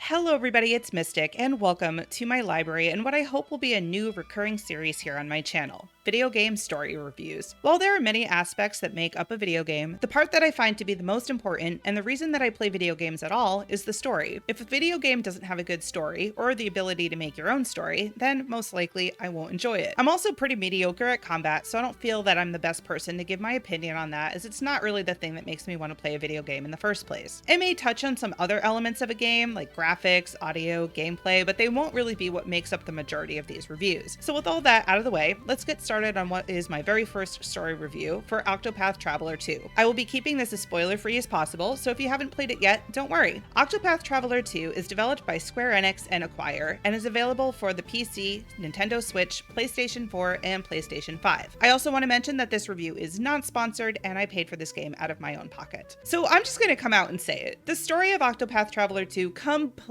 Hello everybody, it's Mystic, and welcome to my library and what I hope will be a new recurring series here on my channel, video game story reviews. While there are many aspects that make up a video game, the part that I find to be the most important and the reason that I play video games at all is the story. If a video game doesn't have a good story or the ability to make your own story, then most likely I won't enjoy it. I'm also pretty mediocre at combat, so I don't feel that I'm the best person to give my opinion on that, as it's not really the thing that makes me want to play a video game in the first place. It may touch on some other elements of a game, like graphics, audio, gameplay, but they won't really be what makes up the majority of these reviews. So with all that out of the way, let's get started on what is my very first story review for Octopath Traveler 2. I will be keeping this as spoiler-free as possible, so if you haven't played it yet, don't worry. Octopath Traveler 2 is developed by Square Enix and Acquire, and is available for the PC, Nintendo Switch, PlayStation 4, and PlayStation 5. I also want to mention that this review is non-sponsored, and I paid for this game out of my own pocket. So I'm just going to come out and say it. The story of Octopath Traveler 2 completely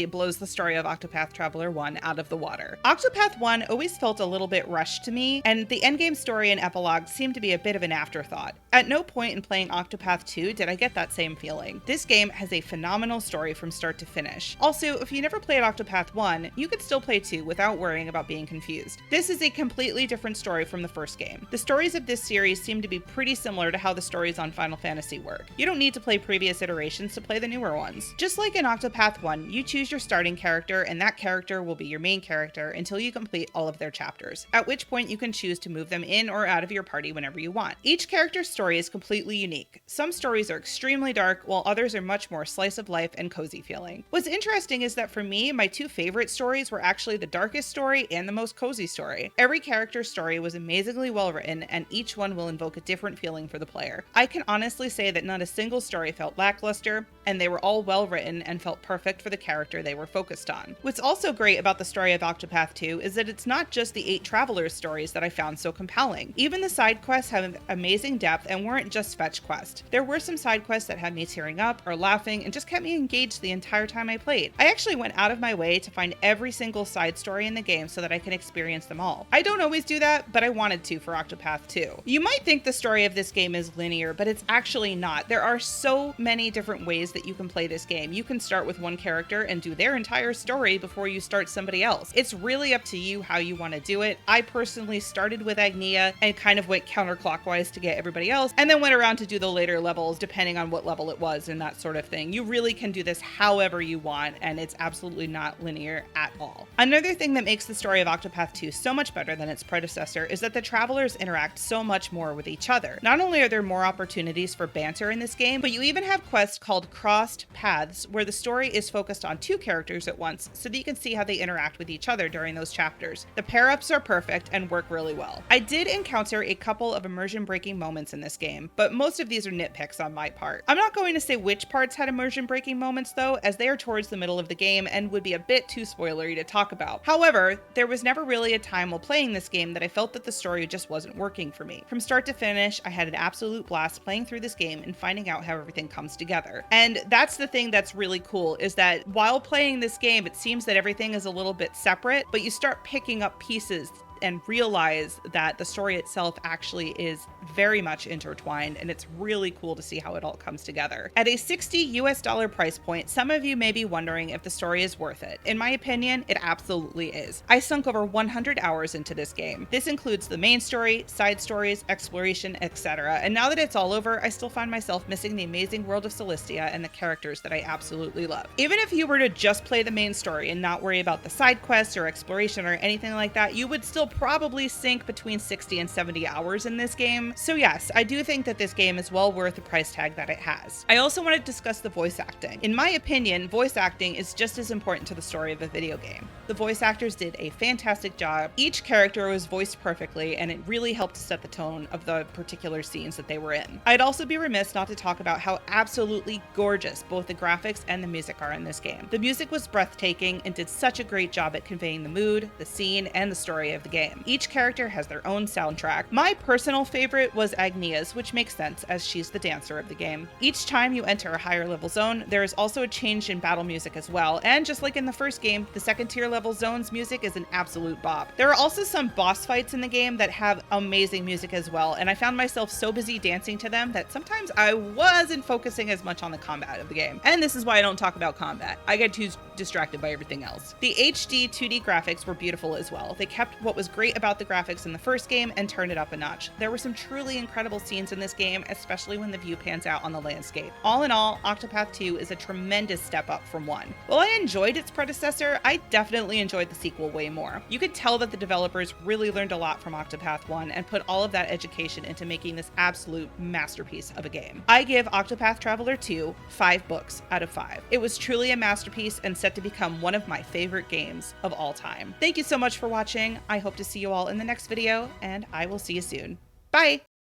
blows the story of Octopath Traveler 1 out of the water. Octopath 1 always felt a little bit rushed to me, and the endgame story and epilogue seemed to be a bit of an afterthought. At no point in playing Octopath 2 did I get that same feeling. This game has a phenomenal story from start to finish. Also, if you never played Octopath 1, you could still play 2 without worrying about being confused. This is a completely different story from the first game. The stories of this series seem to be pretty similar to how the stories on Final Fantasy work. You don't need to play previous iterations to play the newer ones. Just like in Octopath 1, you choose your starting character, and that character will be your main character until you complete all of their chapters, at which point you can choose to move them in or out of your party whenever you want. Each character's story is completely unique. Some stories are extremely dark, while others are much more slice of life and cozy feeling. What's interesting is that for me, my two favorite stories were actually the darkest story and the most cozy story. Every character's story was amazingly well written, and each one will invoke a different feeling for the player. I can honestly say that not a single story felt lackluster, and they were all well written and felt perfect for the character they were focused on. What's also great about the story of Octopath 2 is that it's not just the 8 travelers' stories that I found so compelling. Even the side quests have amazing depth and weren't just fetch quests. There were some side quests that had me tearing up or laughing and just kept me engaged the entire time I played. I actually went out of my way to find every single side story in the game so that I can experience them all. I don't always do that, but I wanted to for Octopath 2. You might think the story of this game is linear, but it's actually not. There are so many different ways that you can play this game. You can start with one character and do their entire story before you start somebody else. It's really up to you how you want to do it. I personally started with Agnia and kind of went counterclockwise to get everybody else, and then went around to do the later levels depending on what level it was and that sort of thing. You really can do this however you want, and it's absolutely not linear at all. Another thing that makes the story of Octopath 2 so much better than its predecessor is that the travelers interact so much more with each other. Not only are there more opportunities for banter in this game, but you even have quests called Crossed Paths, where the story is focused on 2 characters at once, so that you can see how they interact with each other during those chapters. The pair-ups are perfect and work really well. I did encounter a couple of immersion-breaking moments in this game, but most of these are nitpicks on my part. I'm not going to say which parts had immersion-breaking moments though, as they are towards the middle of the game and would be a bit too spoilery to talk about. However, there was never really a time while playing this game that I felt that the story just wasn't working for me. From start to finish, I had an absolute blast playing through this game and finding out how everything comes together. And that's the thing that's really cool, is that while playing this game, it seems that everything is a little bit separate, but you start picking up pieces and realize that the story itself actually is very much intertwined, and it's really cool to see how it all comes together. At a $60 price point, some of you may be wondering if the story is worth it. In my opinion, it absolutely is. I sunk over 100 hours into this game. This includes the main story, side stories, exploration, etc. And now that it's all over, I still find myself missing the amazing world of Celestia and the characters that I absolutely love. Even if you were to just play the main story and not worry about the side quests or exploration or anything like that, you would still probably sink between 60 and 70 hours in this game. So yes, I do think that this game is well worth the price tag that it has. I also want to discuss the voice acting. In my opinion, voice acting is just as important to the story of a video game. The voice actors did a fantastic job. Each character was voiced perfectly, and it really helped to set the tone of the particular scenes that they were in. I'd also be remiss not to talk about how absolutely gorgeous both the graphics and the music are in this game. The music was breathtaking and did such a great job at conveying the mood, the scene, and the story of the game. Each character has their own soundtrack. My personal favorite was Agnia's, which makes sense as she's the dancer of the game. Each time you enter a higher level zone, there is also a change in battle music as well, and just like in the first game, the second tier level zone's music is an absolute bop. There are also some boss fights in the game that have amazing music as well, and I found myself so busy dancing to them that sometimes I wasn't focusing as much on the combat of the game. And this is why I don't talk about combat. I get too distracted by everything else. The HD 2D graphics were beautiful as well. They kept what was great about the graphics in the first game and turned it up a notch. There were some truly incredible scenes in this game, especially when the view pans out on the landscape. All in all, Octopath 2 is a tremendous step up from 1. While I enjoyed its predecessor, I definitely enjoyed the sequel way more. You could tell that the developers really learned a lot from Octopath 1 and put all of that education into making this absolute masterpiece of a game. I give Octopath Traveler 2 5 books out of 5. It was truly a masterpiece and set to become one of my favorite games of all time. Thank you so much for watching. I hope to see you all in the next video, and I will see you soon. Bye!